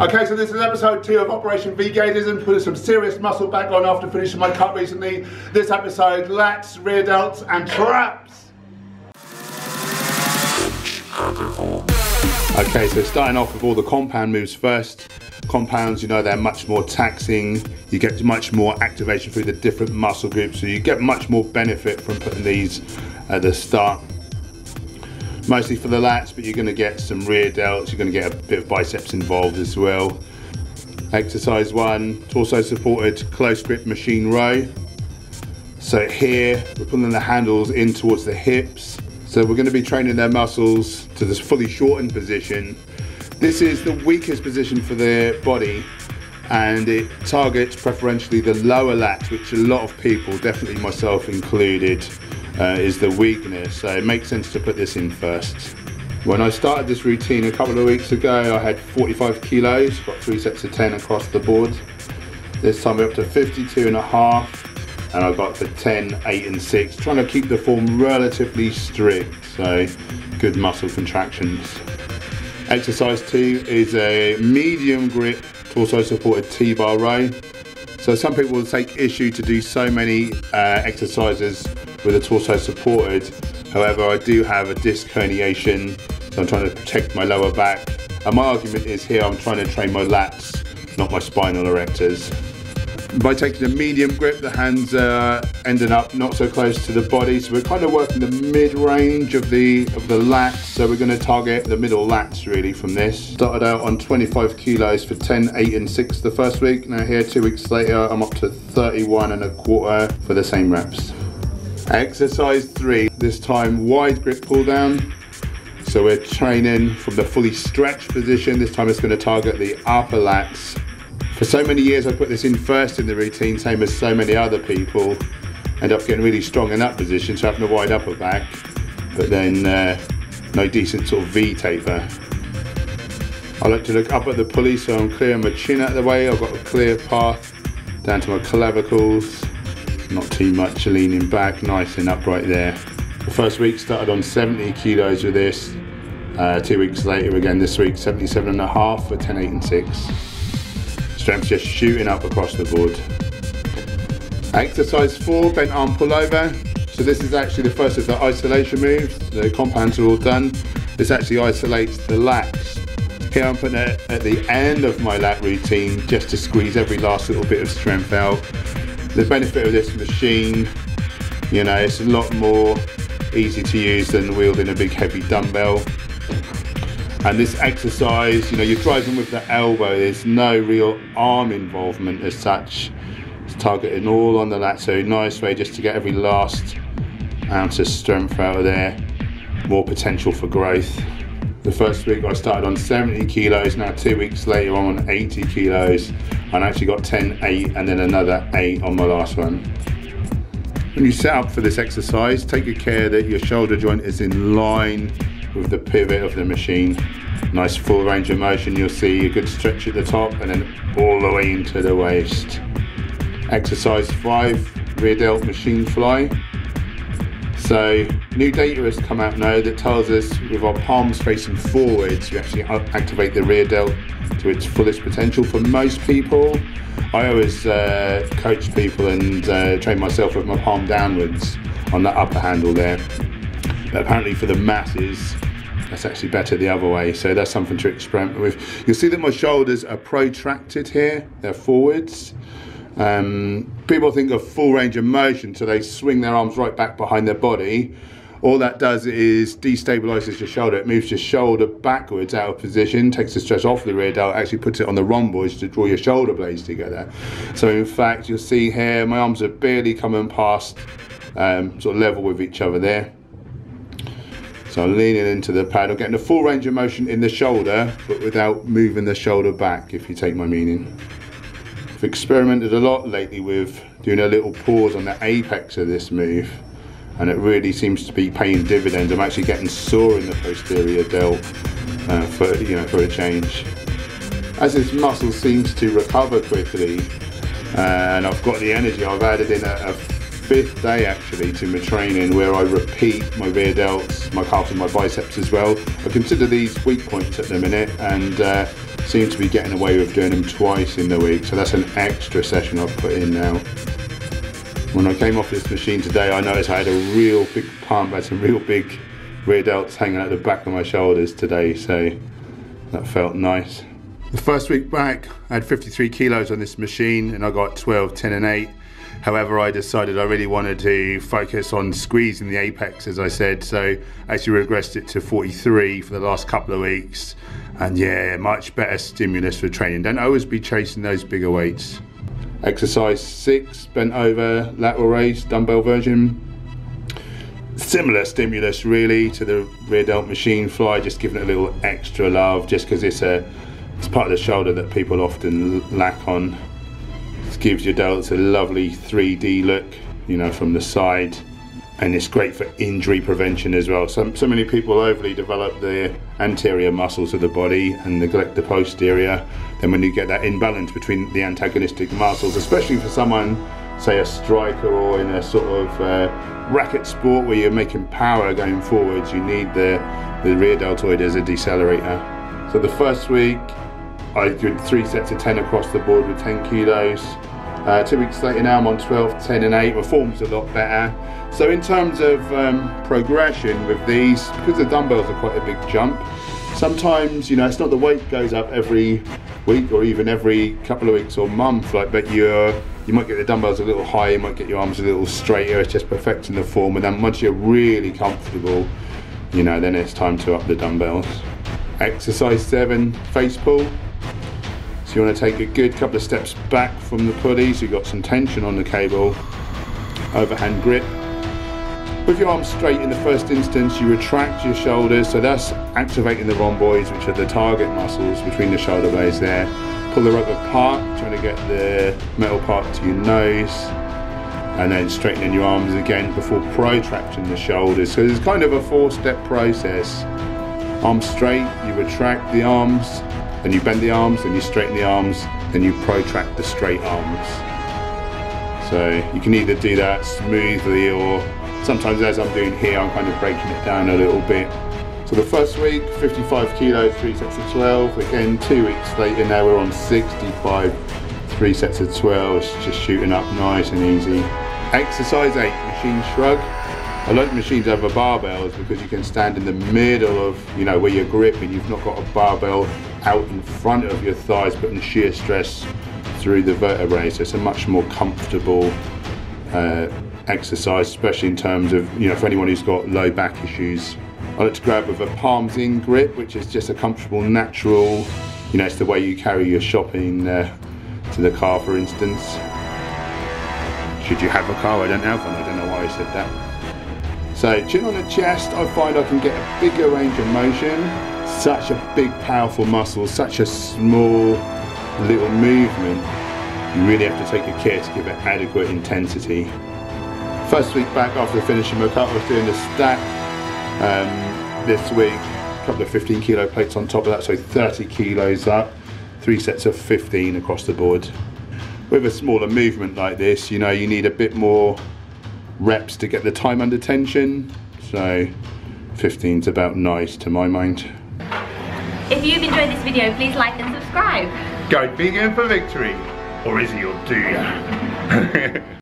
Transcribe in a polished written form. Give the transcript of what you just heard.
Okay, so this is episode 2 of Operation VeGAINism, putting some serious muscle back on after finishing my cut recently. This episode, lats, rear delts and traps. Okay, so starting off with all the compound moves first. Compounds, you know, they're much more taxing. You get much more activation through the different muscle groups, so you get much more benefit from putting these at the start. Mostly for the lats, but you're going to get some rear delts, you're going to get a bit of biceps involved as well. Exercise 1, torso supported close grip machine row. So here, we're pulling the handles in towards the hips. So we're going to be training their muscles to this fully shortened position. This is the weakest position for the body, and it targets preferentially the lower lats, which a lot of people, definitely myself included, is the weakness. So it makes sense to put this in first. When I started this routine a couple of weeks ago, I had 45 kilos, got 3 sets of 10 across the board. This time we're up to 52.5, and I got for 10, 8 and 6, trying to keep the form relatively strict, so good muscle contractions. Exercise 2 is a medium grip torso supported T-bar row. So some people will take issue to do so many exercises with a torso supported. However, I do have a disc herniation, so I'm trying to protect my lower back. And my argument is here I'm trying to train my lats, not my spinal erectors. By taking a medium grip, the hands are ending up not so close to the body, so we're kind of working the mid-range of the lats, so we're going to target the middle lats really from this. Started out on 25 kilos for 10, 8 and 6 the first week. Now here 2 weeks later I'm up to 31.25 for the same reps. Exercise 3, this time wide grip pull down. So we're training from the fully stretched position. This time it's going to target the upper lats. For so many years I put this in first in the routine, same as so many other people. End up getting really strong in that position, so having a wide upper back, but then no decent sort of V taper. I like to look up at the pulley so I'm clearing my chin out of the way. I've got a clear path down to my clavicles, not too much leaning back, nice and upright there. The first week started on 70 kilos with this. 2 weeks later again this week, 77.5 for 10, 8 and 6. Strength just shooting up across the board. Exercise 4, bent arm pullover. So this is actually the first of the isolation moves. The compounds are all done. This actually isolates the lats. Here I'm putting it at the end of my lat routine just to squeeze every last little bit of strength out. The benefit of this machine, you know, it's a lot more easy to use than wielding a big heavy dumbbell. And this exercise, you know, you're driving with the elbow, there's no real arm involvement as such. It's targeting all on the lat, so nice way just to get every last ounce of strength out of there. More potential for growth. The first week I started on 70 kilos, now 2 weeks later I'm on 80 kilos. And I actually got 10, 8 and then another 8 on my last one. When you set up for this exercise, take good care that your shoulder joint is in line with the pivot of the machine. Nice full range of motion, you'll see a good stretch at the top and then all the way into the waist. Exercise 5, rear delt machine fly. So new data has come out now that tells us with our palms facing forwards, you actually activate the rear delt to its fullest potential for most people. I always coach people and train myself with my palm downwards on that upper handle there. But apparently for the masses, that's actually better the other way, so that's something to experiment with. You'll see that my shoulders are protracted here, they're forwards. People think of full range of motion, so they swing their arms right back behind their body. All that does is destabilizes your shoulder. It moves your shoulder backwards out of position, takes the stress off the rear delt, actually puts it on the rhomboids to draw your shoulder blades together. So in fact, you'll see here, my arms are barely coming past sort of level with each other there. So I'm leaning into the pad, I'm getting a full range of motion in the shoulder, but without moving the shoulder back, if you take my meaning. I've experimented a lot lately with doing a little pause on the apex of this move, and it really seems to be paying dividends. I'm actually getting sore in the posterior delt for a change. As this muscle seems to recover quickly, and I've got the energy, I've added in a 5th day actually to my training where I repeat my rear delts, my calves and my biceps as well. I consider these weak points at the minute, and seem to be getting away with doing them twice in the week, so that's an extra session I've put in now. When I came off this machine today, I noticed I had a real big pump, I had some real big rear delts hanging out the back of my shoulders today, so that felt nice. The first week back, I had 53 kilos on this machine and I got 12, 10 and 8. However, I decided I really wanted to focus on squeezing the apex, as I said, so I actually regressed it to 43 for the last couple of weeks. And yeah, much better stimulus for training. Don't always be chasing those bigger weights. Exercise 6, bent over lateral raise, dumbbell version. Similar stimulus really to the rear delt machine fly, just giving it a little extra love, just because it's part of the shoulder that people often lack on. This gives your delts a lovely 3D look, you know, from the side, and it's great for injury prevention as well. So many people overly develop the anterior muscles of the body and neglect the posterior. Then when you get that imbalance between the antagonistic muscles, especially for someone, say a striker or in a sort of racket sport where you're making power going forwards, you need the rear deltoid as a decelerator. So the first week I did 3 sets of 10 across the board with 10 kilos. 2 weeks later now I'm on 12, 10 and 8. My form's a lot better. So in terms of progression with these, because the dumbbells are quite a big jump, sometimes, you know, it's not the weight goes up every week or even every couple of weeks or month, like, but you might get the dumbbells a little higher, you might get your arms a little straighter. It's just perfecting the form, and then once you're really comfortable, you know, then it's time to up the dumbbells. Exercise 7, face pull. So you want to take a good couple of steps back from the pulley, so you've got some tension on the cable, overhand grip. With your arms straight in the first instance, you retract your shoulders, so that's activating the rhomboids, which are the target muscles between the shoulder blades there. Pull the rope apart, trying to get the metal part to your nose, and then straightening your arms again before protracting the shoulders. So there's kind of a 4-step process. Arms straight, you retract the arms, then you bend the arms, then you straighten the arms, then you protract the straight arms. So you can either do that smoothly, or sometimes, as I'm doing here, I'm kind of breaking it down a little bit. So the first week, 55 kilos, 3 sets of 12. Again, 2 weeks later, now we're on 65, 3 sets of 12. It's just shooting up nice and easy. Exercise 8, machine shrug. I like machines over barbells because you can stand in the middle of, you know, where you're gripping. You've not got a barbell out in front of your thighs, putting shear stress through the vertebrae. So it's a much more comfortable exercise, especially in terms of, you know, for anyone who's got low back issues. I like to grab with a palms in grip, which is just a comfortable, natural, you know, it's the way you carry your shopping to the car, for instance. Should you have a car? I don't have one, I don't know why I said that. So chin on the chest, I find I can get a bigger range of motion. Such a big, powerful muscle, such a small little movement. You really have to take good care to give it adequate intensity. First week back after finishing my cut, I was doing the stack. This week, a couple of 15 kilo plates on top of that, so 30 kilos up, 3 sets of 15 across the board. With a smaller movement like this, you know, you need a bit more reps to get the time under tension, so 15's about nice to my mind. If you've enjoyed this video, please like and subscribe. Go vegan for victory, or is it your do ya?